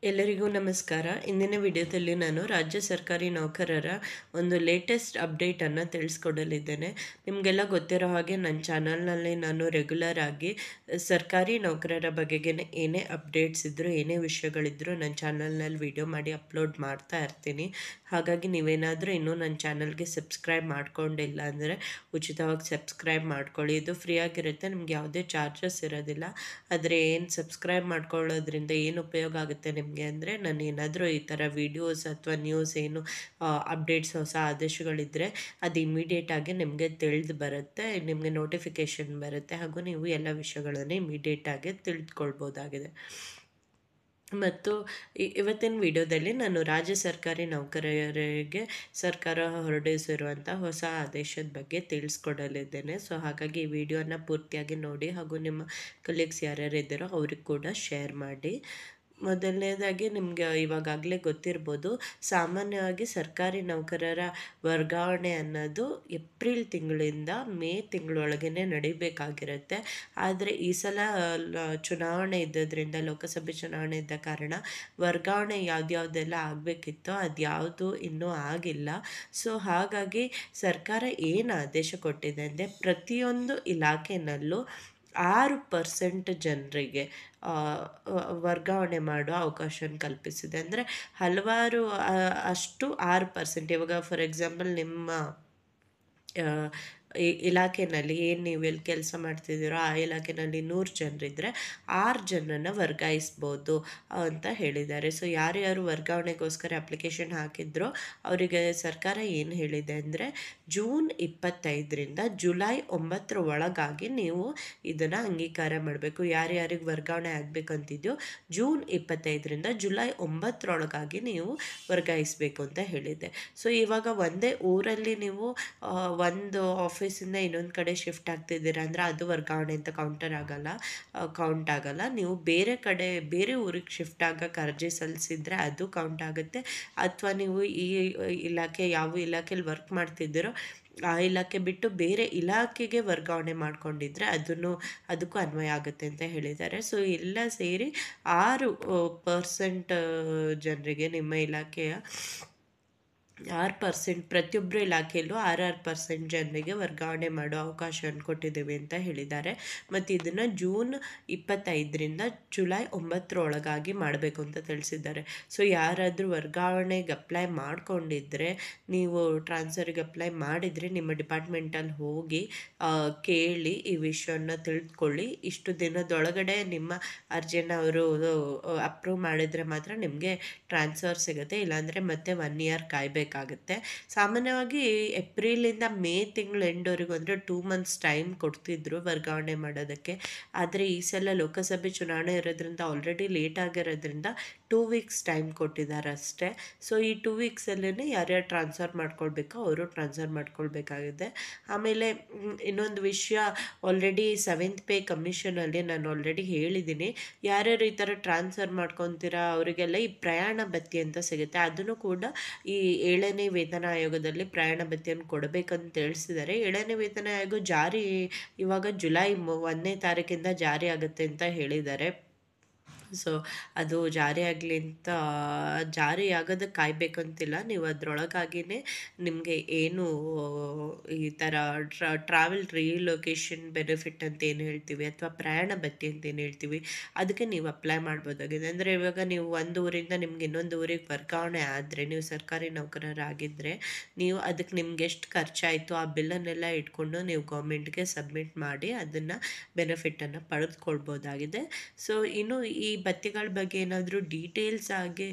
ಎಲ್ಲರಿಗೂ ನಮಸ್ಕಾರ. ಇಂದಿನ ವಿಡಿಯೋದಲ್ಲಿ ನಾನು ರಾಜ್ಯ ಸರ್ಕಾರಿ ನೌಕರರ ಒಂದು ಲೇಟೆಸ್ಟ್ ಅಪ್ಡೇಟನ್ನು ತಿಳಿಸ್ಕೊಡಲಿದ್ದೇನೆ. ನಿಮಗೆಲ್ಲ ಗೊತ್ತಿರೋ ಹಾಗೆ ನನ್ನ ಚಾನಲ್ನಲ್ಲಿ ನಾನು ರೆಗ್ಯುಲರ್ ಆಗಿ ಸರ್ಕಾರಿ ನೌಕರರ ಬಗೆಗೆ ಏನೇ ಅಪ್ಡೇಟ್ಸ್ ಇದ್ದರೂ ಏನೇ ವಿಷಯಗಳಿದ್ದರೂ ನನ್ನ ಚಾನಲ್ನಲ್ಲಿ ವಿಡಿಯೋ ಮಾಡಿ ಅಪ್ಲೋಡ್ ಮಾಡ್ತಾ ಇರ್ತೀನಿ. ಹಾಗಾಗಿ ನೀವೇನಾದರೂ ಇನ್ನೂ ನನ್ನ ಚಾನಲ್ಗೆ ಸಬ್ಸ್ಕ್ರೈಬ್ ಮಾಡ್ಕೊಂಡಿಲ್ಲ ಅಂದರೆ ಉಚಿತವಾಗಿ ಸಬ್ಸ್ಕ್ರೈಬ್ ಮಾಡ್ಕೊಳ್ಳಿ. ಇದು ಫ್ರೀ ಆಗಿರುತ್ತೆ, ನಿಮ್ಗೆ ಯಾವುದೇ ಚಾರ್ಜಸ್ ಇರೋದಿಲ್ಲ. ಆದರೆ ಏನು ಸಬ್ಸ್ಕ್ರೈಬ್ ಮಾಡ್ಕೊಳ್ಳೋದ್ರಿಂದ ಏನು ಉಪಯೋಗ ಆಗುತ್ತೆ ನಿಮಗೆ ಅಂದರೆ, ನಾನು ಏನಾದರೂ ಈ ಥರ ವೀಡಿಯೋಸ್ ಅಥವಾ ನ್ಯೂಸ್ ಏನು ಅಪ್ಡೇಟ್ಸ್ ಹೊಸ ಆದೇಶಗಳಿದ್ದರೆ ಅದು ಇಮಿಡಿಯೇಟಾಗಿ ನಿಮಗೆ ತಿಳಿದು ಬರುತ್ತೆ, ನಿಮಗೆ ನೋಟಿಫಿಕೇಷನ್ ಬರುತ್ತೆ, ಹಾಗೂ ನೀವು ಎಲ್ಲ ವಿಷಯಗಳನ್ನು ಇಮಿಡಿಯೇಟಾಗಿ ತಿಳಿದುಕೊಳ್ಬೋದಾಗಿದೆ. ಮತ್ತು ಇವತ್ತಿನ ವಿಡಿಯೋದಲ್ಲಿ ನಾನು ರಾಜ್ಯ ಸರ್ಕಾರಿ ನೌಕರರಿಗೆ ಸರ್ಕಾರ ಹೊರಡಿಸಿರುವಂಥ ಹೊಸ ಆದೇಶದ ಬಗ್ಗೆ ತಿಳಿಸ್ಕೊಡಲಿದ್ದೇನೆ. ಸೊ ಹಾಗಾಗಿ ಈ ವಿಡಿಯೋನ ಪೂರ್ತಿಯಾಗಿ ನೋಡಿ, ಹಾಗೂ ನಿಮ್ಮ ಕಲೀಗ್ಸ್ ಯಾರ್ಯಾರು ಇದ್ದಾರೋ ಅವ್ರಿಗೆ ಕೂಡ ಶೇರ್ ಮಾಡಿ. ಮೊದಲನೇದಾಗಿ ನಿಮಗೆ ಇವಾಗಲೇ ಗೊತ್ತಿರ್ಬೋದು, ಸಾಮಾನ್ಯವಾಗಿ ಸರ್ಕಾರಿ ನೌಕರರ ವರ್ಗಾವಣೆ ಅನ್ನೋದು ಏಪ್ರಿಲ್ ತಿಂಗಳಿಂದ ಮೇ ತಿಂಗಳೊಳಗೇ ನಡಿಬೇಕಾಗಿರುತ್ತೆ. ಆದರೆ ಈ ಸಲ ಚುನಾವಣೆ ಇದ್ದದ್ರಿಂದ, ಲೋಕಸಭೆ ಚುನಾವಣೆ ಇದ್ದ ಕಾರಣ ವರ್ಗಾವಣೆ ಯಾವ್ದ್ಯಾವ್ದೆಲ್ಲ ಆಗಬೇಕಿತ್ತೋ ಅದು ಯಾವುದು ಇನ್ನೂ ಆಗಿಲ್ಲ. ಸೊ ಹಾಗಾಗಿ ಸರ್ಕಾರ ಏನು ಆದೇಶ ಕೊಟ್ಟಿದೆ ಅಂದರೆ, ಪ್ರತಿಯೊಂದು ಇಲಾಖೆನಲ್ಲೂ 6% ಜನರಿಗೆ ವರ್ಗಾವಣೆ ಮಾಡುವ ಅವಕಾಶವನ್ನು ಕಲ್ಪಿಸಿದೆ. ಅಂದರೆ ಹಲವಾರು ಅಷ್ಟು 6%. ಇವಾಗ ಫಾರ್ ಎಕ್ಸಾಂಪಲ್ ನಿಮ್ಮ ಇಲಾಖೆಯಲ್ಲಿ ಏನು ನೀವು ಎಲ್ಲಿ ಕೆಲಸ ಮಾಡ್ತಿದ್ದೀರೋ ಆ ಇಲಾಖೆಯಲ್ಲಿ 100 ಜನರಿದ್ದರೆ 6 ಜನರನ್ನು ವರ್ಗಾಯಿಸ್ಬೋದು ಅಂತ ಹೇಳಿದ್ದಾರೆ. ಸೊ ಯಾರ್ಯಾರು ವರ್ಗಾವಣೆಗೋಸ್ಕರ ಅಪ್ಲಿಕೇಶನ್ ಹಾಕಿದ್ರೋ ಅವರಿಗೆ ಸರ್ಕಾರ ಏನು ಹೇಳಿದೆ ಅಂದರೆ, ಜೂನ್ 25ರಿಂದ ಜುಲೈ 9 ಒಳಗಾಗಿ ನೀವು ಇದನ್ನು ಅಂಗೀಕಾರ ಮಾಡಬೇಕು. ಯಾರ್ಯಾರಿಗೆ ವರ್ಗಾವಣೆ ಆಗಬೇಕಂತಿದೆಯೋ ಜೂನ್ 25ರಿಂದ ಜುಲೈ 9ರೊಳಗಾಗಿ ನೀವು ವರ್ಗಾಯಿಸಬೇಕು ಅಂತ ಹೇಳಿದೆ. ಸೊ ಇವಾಗ ಒಂದೇ ಊರಲ್ಲಿ ನೀವು ಒಂದು ಆಫೀಸಿಂದ ಇನ್ನೊಂದು ಕಡೆ ಶಿಫ್ಟ್ ಆಗ್ತಿದ್ದೀರಾ ಅಂದರೆ ಅದು ವರ್ಗಾವಣೆ ಅಂತ ಕೌಂಟ್ ಆಗಲ್ಲ. ನೀವು ಬೇರೆ ಕಡೆ ಬೇರೆ ಊರಿಗೆ ಶಿಫ್ಟ್ ಆಗೋಕ್ಕೆ ಅರ್ಜಿ ಸಲ್ಲಿಸಿದ್ರೆ ಅದು ಕೌಂಟ್ ಆಗುತ್ತೆ. ಅಥವಾ ನೀವು ಈ ಯಾವ ಇಲಾಖೆಯಲ್ಲಿ ವರ್ಕ್ ಮಾಡ್ತಿದ್ದೀರೋ ಆ ಇಲಾಖೆ ಬಿಟ್ಟು ಬೇರೆ ಇಲಾಖೆಗೆ ವರ್ಗಾವಣೆ ಮಾಡ್ಕೊಂಡಿದ್ರೆ ಅದಕ್ಕೂ ಅನ್ವಯ ಆಗುತ್ತೆ ಅಂತ ಹೇಳಿದ್ದಾರೆ. ಸೊ ಎಲ್ಲ ಸೇರಿ 6% ಜನರಿಗೆ ನಿಮ್ಮ ಇಲಾಖೆಯ 6%, ಪ್ರತಿಯೊಬ್ಬರು ಇಲಾಖೆಯಲ್ಲೂ 6% ಜನರಿಗೆ ವರ್ಗಾವಣೆ ಮಾಡೋ ಅವಕಾಶವನ್ನು ಕೊಟ್ಟಿದ್ದೇವೆ ಅಂತ ಹೇಳಿದ್ದಾರೆ. ಮತ್ತು ಇದನ್ನು ಜೂನ್ 25ರಿಂದ ಜುಲೈ 9ರೊಳಗಾಗಿ ಮಾಡಬೇಕು ಅಂತ ತಿಳಿಸಿದ್ದಾರೆ. ಸೊ ಯಾರಾದರೂ ವರ್ಗಾವಣೆಗೆ ಅಪ್ಲೈ ಮಾಡ್ಕೊಂಡಿದ್ರೆ, ನೀವು ಟ್ರಾನ್ಸ್ಫರಿಗೆ ಅಪ್ಲೈ ಮಾಡಿದರೆ ನಿಮ್ಮ ಡಿಪಾರ್ಟ್ಮೆಂಟಲ್ಲಿ ಹೋಗಿ ಕೇಳಿ ಈ ವಿಷಯವನ್ನು ತಿಳಿದುಕೊಳ್ಳಿ. ಇಷ್ಟು ದಿನದೊಳಗಡೆ ನಿಮ್ಮ ಅರ್ಜಿಯನ್ನು ಅವರು ಅಪ್ರೂವ್ ಮಾಡಿದರೆ ಮಾತ್ರ ನಿಮಗೆ ಟ್ರಾನ್ಸ್ಫರ್ ಸಿಗುತ್ತೆ, ಇಲ್ಲಾಂದರೆ ಮತ್ತೆ 1 ಇಯರ್ ಕಾಯಬೇಕಾಗುತ್ತೆ. ಸಾಮಾನ್ಯವಾಗಿ ಏಪ್ರಿಲಿಂದ ಮೇ ತಿಂಗಳು ಎಂಡ್ವರೆಗೂ ಅಂದರೆ 2 ಮಂತ್ಸ್ ಟೈಮ್ ಕೊಡ್ತಿದ್ರು ವರ್ಗಾವಣೆ ಮಾಡೋದಕ್ಕೆ. ಆದರೆ ಈ ಸಲ ಲೋಕಸಭೆ ಚುನಾವಣೆ ಇರೋದ್ರಿಂದ ಆಲ್ರೆಡಿ ಲೇಟ್ ಆಗಿರೋದ್ರಿಂದ 2 ವೀಕ್ಸ್ ಟೈಮ್ ಕೊಟ್ಟಿದ್ದಾರೆ ಅಷ್ಟೇ. ಸೊ ಈ 2 ವೀಕ್ಸಲ್ಲೇ ಯಾರ್ಯಾರು ಟ್ರಾನ್ಸ್ಫರ್ ಮಾಡ್ಕೊಳ್ಬೇಕೋ ಅವರು ಟ್ರಾನ್ಸ್ಫರ್ ಮಾಡ್ಕೊಳ್ಬೇಕಾಗಿದೆ. ಆಮೇಲೆ ಇನ್ನೊಂದು ವಿಷಯ, ಆಲ್ರೆಡಿ 7th ಪೇ ಕಮಿಷನಲ್ಲಿ ನಾನು ಆಲ್ರೆಡಿ ಹೇಳಿದ್ದೀನಿ, ಯಾರ್ಯಾರು ಈ ಥರ ಟ್ರಾನ್ಸ್ಫರ್ ಮಾಡ್ಕೊತೀರಾ ಅವರಿಗೆಲ್ಲ ಈ ಪ್ರಯಾಣ ಭತ್ಯೆ ಅಂತ ಸಿಗುತ್ತೆ. ಅದನ್ನು ಕೂಡ ಈ 7ನೇ ವೇತನ ಆಯೋಗದಲ್ಲಿ ಪ್ರಯಾಣ ಭತ್ಯೆಯನ್ನು ಕೊಡಬೇಕಂತ ತಿಳಿಸಿದ್ದಾರೆ. 7ನೇ ವೇತನ ಆಯೋಗ ಇವಾಗ ಜುಲೈ 1ನೇ ತಾರೀಕಿಂದ ಜಾರಿ ಆಗುತ್ತೆ ಅಂತ ಹೇಳಿದ್ದಾರೆ. ಸೊ ಅದು ಜಾರಿ ಆಗೋದಕ್ಕೆ ಕಾಯಬೇಕಂತಿಲ್ಲ, ನೀವು ಅದರೊಳಗಾಗಿಯೇ ನಿಮಗೆ ಏನು ಈ ಥರ ಟ್ರಾವೆಲ್ ರೀಲೊಕೇಶನ್ ಬೆನಿಫಿಟ್ ಅಂತ ಏನು ಹೇಳ್ತೀವಿ, ಅಥವಾ ಪ್ರಯಾಣ ಭತ್ಯೆ ಅಂತ ಏನು ಹೇಳ್ತೀವಿ, ಅದಕ್ಕೆ ನೀವು ಅಪ್ಲೈ ಮಾಡ್ಬೋದಾಗಿದೆ. ಅಂದರೆ ಇವಾಗ ನೀವು ಒಂದು ಊರಿಂದ ನಿಮ್ಗೆ ಇನ್ನೊಂದು ಊರಿಗೆ ವರ್ಗಾವಣೆ ಆದರೆ, ನೀವು ಸರ್ಕಾರಿ ನೌಕರರಾಗಿದ್ದರೆ ನೀವು ಅದಕ್ಕೆ ನಿಮ್ಗೆ ಎಷ್ಟು ಖರ್ಚಾಯಿತು ಆ ಬಿಲ್ಲನ್ನೆಲ್ಲ ಇಟ್ಕೊಂಡು ನೀವು ಗೌರ್ಮೆಂಟ್ಗೆ ಸಬ್ಮಿಟ್ ಮಾಡಿ ಅದನ್ನು ಬೆನಿಫಿಟನ್ನು ಪಡೆದುಕೊಳ್ಬೋದಾಗಿದೆ. ಸೊ ಇನ್ನು ಈ ಭತ್ಯೆಗಳ ಬಗ್ಗೆ ಏನಾದರೂ ಡೀಟೇಲ್ಸ್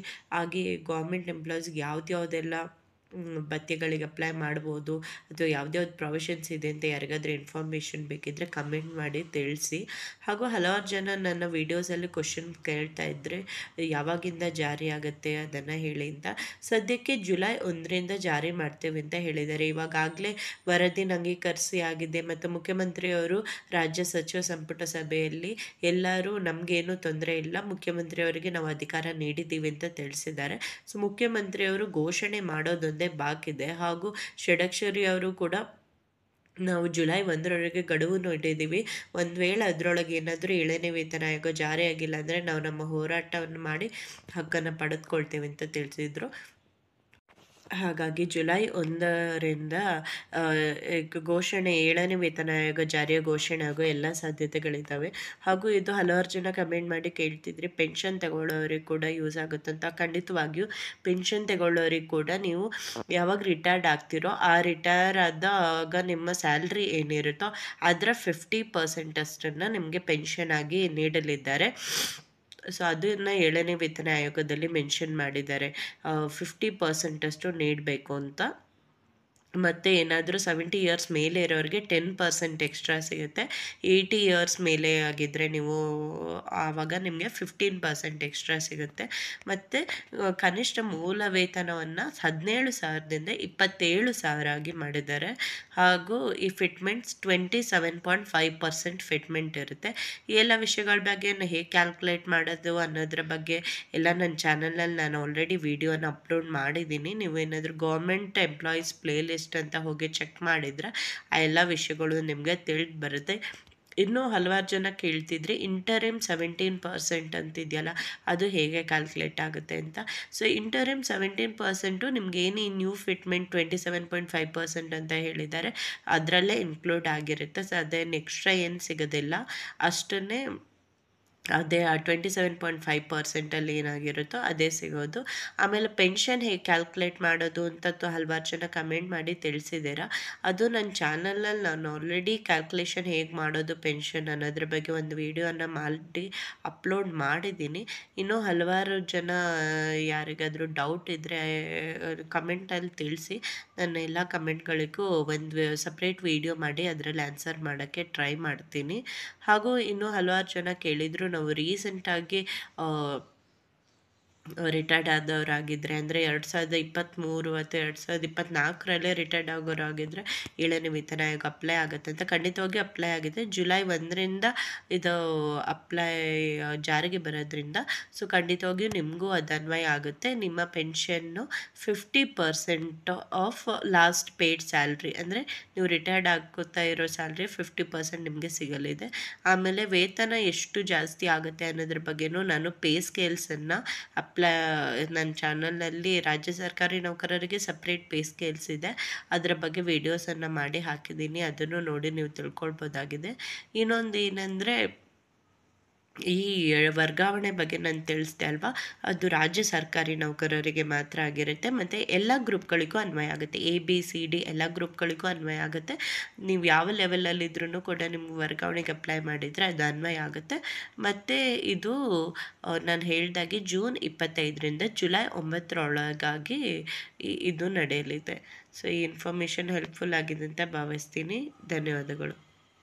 ಆಗಿ ಗೌರ್ಮೆಂಟ್ ಎಂಪ್ಲಾಯೀಸ್ಗೆ ಯಾವುದೆಲ್ಲ ಭತ್ಯೆಗಳಿಗೆ ಅಪ್ಲೈ ಮಾಡ್ಬೋದು, ಅಥವಾ ಯಾವ್ದ್ಯಾವ್ದು ಪ್ರೊವಿಷನ್ಸ್ ಇದೆ ಅಂತ ಯಾರಿಗಾದ್ರೂ ಇನ್ಫಾರ್ಮೇಷನ್ ಬೇಕಿದ್ದರೆ ಕಮೆಂಟ್ ಮಾಡಿ ತಿಳಿಸಿ. ಹಾಗೂ ಹಲವಾರು ಜನ ನನ್ನ ವೀಡಿಯೋಸಲ್ಲಿ ಕ್ವಶನ್ ಕೇಳ್ತಾ ಇದ್ದರೆ ಯಾವಾಗಿಂದ ಜಾರಿ ಆಗುತ್ತೆ ಅದನ್ನು ಹೇಳಿ ಅಂತ. ಸದ್ಯಕ್ಕೆ ಜುಲೈ 1ರಿಂದ ಜಾರಿ ಮಾಡ್ತೇವೆ ಅಂತ ಹೇಳಿದ್ದಾರೆ. ಇವಾಗಲೇ ವರದಿ ಅಂಗೀಕರಿಸಿ ಆಗಿದೆ, ಮತ್ತು ಮುಖ್ಯಮಂತ್ರಿಯವರು ರಾಜ್ಯ ಸಚಿವ ಸಂಪುಟ ಸಭೆಯಲ್ಲಿ ಎಲ್ಲರೂ ನಮಗೇನು ತೊಂದರೆ ಇಲ್ಲ, ಮುಖ್ಯಮಂತ್ರಿಯವರಿಗೆ ನಾವು ಅಧಿಕಾರ ನೀಡಿದ್ದೀವಿ ಅಂತ ತಿಳಿಸಿದ್ದಾರೆ. ಸೊ ಮುಖ್ಯಮಂತ್ರಿಯವರು ಘೋಷಣೆ ಮಾಡೋದೊಂದೇ ಬಾಕಿದೆ. ಹಾಗೂ ಷಡಕ್ಷರಿ ಅವರು ಕೂಡ ನಾವು ಜುಲೈ 1ರವರೆಗೆ ಗಡುವನ್ನು ಇಟ್ಟಿದ್ದೀವಿ. ಒಂದು ವೇಳೆ ಅದರೊಳಗೆ ಏನಾದರೂ 7ನೇ ವೇತನ ಆಯೋಗ ಜಾರಿಯಾಗಿಲ್ಲ ಅಂದರೆ ನಾವು ನಮ್ಮ ಹೋರಾಟವನ್ನು ಮಾಡಿ ಹಕ್ಕನ್ನು ಪಡೆದುಕೊಳ್ತೇವೆ ಅಂತ ತಿಳಿಸಿದರು. ಹಾಗಾಗಿ ಜುಲೈ 1ರಿಂದ ಘೋಷಣೆ 7ನೇ ವೇತನ ಆಯೋಗ ಜಾರಿಯ ಘೋಷಣೆ ಆಗೋ ಎಲ್ಲ ಸಾಧ್ಯತೆಗಳಿದ್ದಾವೆ. ಹಾಗೂ ಇದು ಹಲವಾರು ಜನ ಕಮೆಂಟ್ ಮಾಡಿ ಕೇಳ್ತಿದ್ರಿ, ಪೆನ್ಷನ್ ತಗೊಳ್ಳೋರಿಗೆ ಕೂಡ ಯೂಸ್ ಆಗುತ್ತಂತ. ಖಂಡಿತವಾಗಿಯೂ ಪೆನ್ಷನ್ ತಗೊಳ್ಳೋರಿಗೆ ಕೂಡ ನೀವು ಯಾವಾಗ ರಿಟೈರ್ಡ್ ಆಗ್ತಿರೋ ಆ ರಿಟೈರ್ ಆದಾಗ ನಿಮ್ಮ ಸ್ಯಾಲ್ರಿ ಏನಿರುತ್ತೋ ಅದರ 50% ಅಷ್ಟನ್ನು ನಿಮಗೆ ಪೆನ್ಷನ್ ಆಗಿ ನೀಡಲಿದ್ದಾರೆ. ಸೊ ಅದನ್ನು 7ನೇ ವೇತನ ಆಯೋಗದಲ್ಲಿ ಮೆನ್ಷನ್ ಮಾಡಿದ್ದಾರೆ. 50% ಅಷ್ಟು ನೀಡಬೇಕು ಅಂತ. ಮತ್ತು ಏನಾದರೂ 70 ಇಯರ್ಸ್ ಮೇಲೆ ಇರೋರಿಗೆ 10% ಎಕ್ಸ್ಟ್ರಾ ಸಿಗುತ್ತೆ. 80 ಇಯರ್ಸ್ ಮೇಲೆ ಆಗಿದ್ದರೆ ನೀವು ಆವಾಗ ನಿಮಗೆ 15% ಎಕ್ಸ್ಟ್ರಾ ಸಿಗುತ್ತೆ. ಮತ್ತು ಕನಿಷ್ಠ ಮೂಲ ವೇತನವನ್ನು 17,000ದಿಂದ 27,000 ಆಗಿ ಮಾಡಿದ್ದಾರೆ. ಹಾಗೂ ಈ ಫಿಟ್ಮೆಂಟ್ಸ್ 27.5% ಫಿಟ್ಮೆಂಟ್ ಇರುತ್ತೆ. ಈ ಎಲ್ಲ ವಿಷಯಗಳ ಬಗ್ಗೆ ಹೇಗೆ ಕ್ಯಾಲ್ಕುಲೇಟ್ ಮಾಡೋದು ಅನ್ನೋದ್ರ ಬಗ್ಗೆ ಎಲ್ಲ ನನ್ನ ಚಾನಲಲ್ಲಿ ನಾನು ಆಲ್ರೆಡಿ ವಿಡಿಯೋನ ಅಪ್ಲೋಡ್ ಮಾಡಿದ್ದೀನಿ. ನೀವೇನಾದರೂ ಗೌರ್ಮೆಂಟ್ ಎಂಪ್ಲಾಯೀಸ್ ಪ್ಲೇ ಲಿಸ್ಟ್ ಅಂತ ಹೋಗಿ ಚೆಕ್ ಮಾಡಿದರೆ ಆ ಎಲ್ಲ ವಿಷಯಗಳು ನಿಮಗೆ ತಿಳಿದು ಬರುತ್ತೆ. ಇನ್ನೂ ಹಲವಾರು ಜನ ಕೇಳ್ತಿದ್ರಿ, ಇಂಟರಿಮ್ 17% ಅಂತಿದೆಯಲ್ಲ ಅದು ಹೇಗೆ ಕ್ಯಾಲ್ಕುಲೇಟ್ ಆಗುತ್ತೆ ಅಂತ. ಸೊ ಇಂಟರಿಮ್ 17% ನಿಮ್ಗೆ ಏನು ಈ ನ್ಯೂ ಫಿಟ್ಮೆಂಟ್ 27.5% ಅಂತ ಹೇಳಿದ್ದಾರೆ ಅದರಲ್ಲೇ ಇನ್ಕ್ಲೂಡ್ ಆಗಿರುತ್ತೆ. ಸೊ ಅದೇನು ಎಕ್ಸ್ಟ್ರಾ ಏನು ಸಿಗೋದಿಲ್ಲ, ಅಷ್ಟನ್ನೇ ಅದೇ ಆ 27.5% ಏನಾಗಿರುತ್ತೋ ಅದೇ ಸಿಗೋದು. ಆಮೇಲೆ ಪೆನ್ಷನ್ ಹೇಗೆ ಕ್ಯಾಲ್ಕುಲೇಟ್ ಮಾಡೋದು ಅಂತ ಹಲವಾರು ಜನ ಕಮೆಂಟ್ ಮಾಡಿ ತಿಳಿಸಿದ್ದೀರಾ. ಅದು ನನ್ನ ಚಾನಲಲ್ಲಿ ನಾನು ಆಲ್ರೆಡಿ ಕ್ಯಾಲ್ಕುಲೇಷನ್ ಹೇಗೆ ಮಾಡೋದು ಪೆನ್ಷನ್ ಅನ್ನೋದ್ರ ಬಗ್ಗೆ ಒಂದು ವಿಡಿಯೋನ ಮಾಡಿ ಅಪ್ಲೋಡ್ ಮಾಡಿದ್ದೀನಿ. ಇನ್ನೂ ಹಲವಾರು ಜನ ಯಾರಿಗಾದರೂ ಡೌಟ್ ಇದ್ದರೆ ಕಮೆಂಟಲ್ಲಿ ತಿಳಿಸಿ. ನನ್ನ ಎಲ್ಲ ಕಮೆಂಟ್ಗಳಿಗೂ ಒಂದು ಸಪ್ರೇಟ್ ವಿಡಿಯೋ ಮಾಡಿ ಅದರಲ್ಲಿ ಆನ್ಸರ್ ಮಾಡೋಕ್ಕೆ ಟ್ರೈ ಮಾಡ್ತೀನಿ. ಹಾಗೂ ಇನ್ನೂ ಹಲವಾರು ಜನ ಕೇಳಿದರು, ನಾವು ರೀಸೆಂಟಾಗಿ ರಿಟೈರ್ಡ್ ಆದವರಾಗಿದ್ದರೆ ಅಂದರೆ 2023 ಅಥವಾ 2024ರಲ್ಲೇ ರಿಟೈರ್ಡ್ ಆಗೋರಾಗಿದ್ದರೆ 7ನೇ ವೇತನ ಆಯೋಗ ಅಪ್ಲೈ ಆಗುತ್ತೆ ಅಂತ. ಖಂಡಿತವಾಗಿ ಅಪ್ಲೈ ಆಗಿದೆ. ಜುಲೈ 1ರಿಂದ ಇದು ಅಪ್ಲೈ ಜಾರಿಗೆ ಬರೋದ್ರಿಂದ ಸೊ ಖಂಡಿತವಾಗಿಯೂ ನಿಮಗೂ ಅದು ಅನ್ವಯ ಆಗುತ್ತೆ. ನಿಮ್ಮ pension 50% of last paid salary, ಅಂದರೆ ನೀವು ರಿಟೈರ್ಡ್ ಆಗೋತಾ ಇರೋ ಸ್ಯಾಲ್ರಿ 50% ನಿಮಗೆ ಸಿಗಲಿದೆ. ಆಮೇಲೆ ವೇತನ ಎಷ್ಟು ಜಾಸ್ತಿ ಆಗುತ್ತೆ ಅನ್ನೋದ್ರ ಬಗ್ಗೆನೂ ನಾನು ಪೇ ಸ್ಕೇಲ್ಸನ್ನು ನನ್ನ ಚಾನಲಲ್ಲಿ ರಾಜ್ಯ ಸರ್ಕಾರಿ ನೌಕರರಿಗೆ ಸಪ್ರೇಟ್ ಪೇ ಸ್ಕೇಲ್ಸ್ ಇದೆ, ಅದರ ಬಗ್ಗೆ ವಿಡಿಯೋಸನ್ನು ಮಾಡಿ ಹಾಕಿದ್ದೀನಿ. ಅದನ್ನು ನೋಡಿ ನೀವು ತಿಳ್ಕೊಳ್ಬೋದಾಗಿದೆ. ಇನ್ನೊಂದು ಏನಂದರೆ, ಈ ವರ್ಗಾವಣೆ ಬಗ್ಗೆ ನಾನು ತಿಳಿಸ್ದೆ ಅಲ್ವಾ, ಅದು ರಾಜ್ಯ ಸರ್ಕಾರಿ ನೌಕರರಿಗೆ ಮಾತ್ರ ಆಗಿರುತ್ತೆ. ಮತ್ತು ಎಲ್ಲ ಗ್ರೂಪ್ಗಳಿಗೂ ಅನ್ವಯ ಆಗುತ್ತೆ. ABCD ಎಲ್ಲ ಗ್ರೂಪ್ಗಳಿಗೂ ಅನ್ವಯ ಆಗುತ್ತೆ. ನೀವು ಯಾವ ಲೆವೆಲಲ್ಲಿದ್ರೂ ಕೂಡ ನಿಮ್ಗೆ ವರ್ಗಾವಣೆಗೆ ಅಪ್ಲೈ ಮಾಡಿದರೆ ಅದು ಅನ್ವಯ ಆಗುತ್ತೆ. ಮತ್ತು ಇದು ನಾನು ಹೇಳ್ದಾಗೆ ಜೂನ್ 25ರಿಂದ ಜುಲೈ 9ರೊಳಗಾಗಿ ಇದು ನಡೆಯಲಿದೆ. ಸೊ ಈ ಇನ್ಫಾರ್ಮೇಷನ್ ಹೆಲ್ಪ್ಫುಲ್ ಆಗಿದೆ ಅಂತ ಭಾವಿಸ್ತೀನಿ. ಧನ್ಯವಾದಗಳು.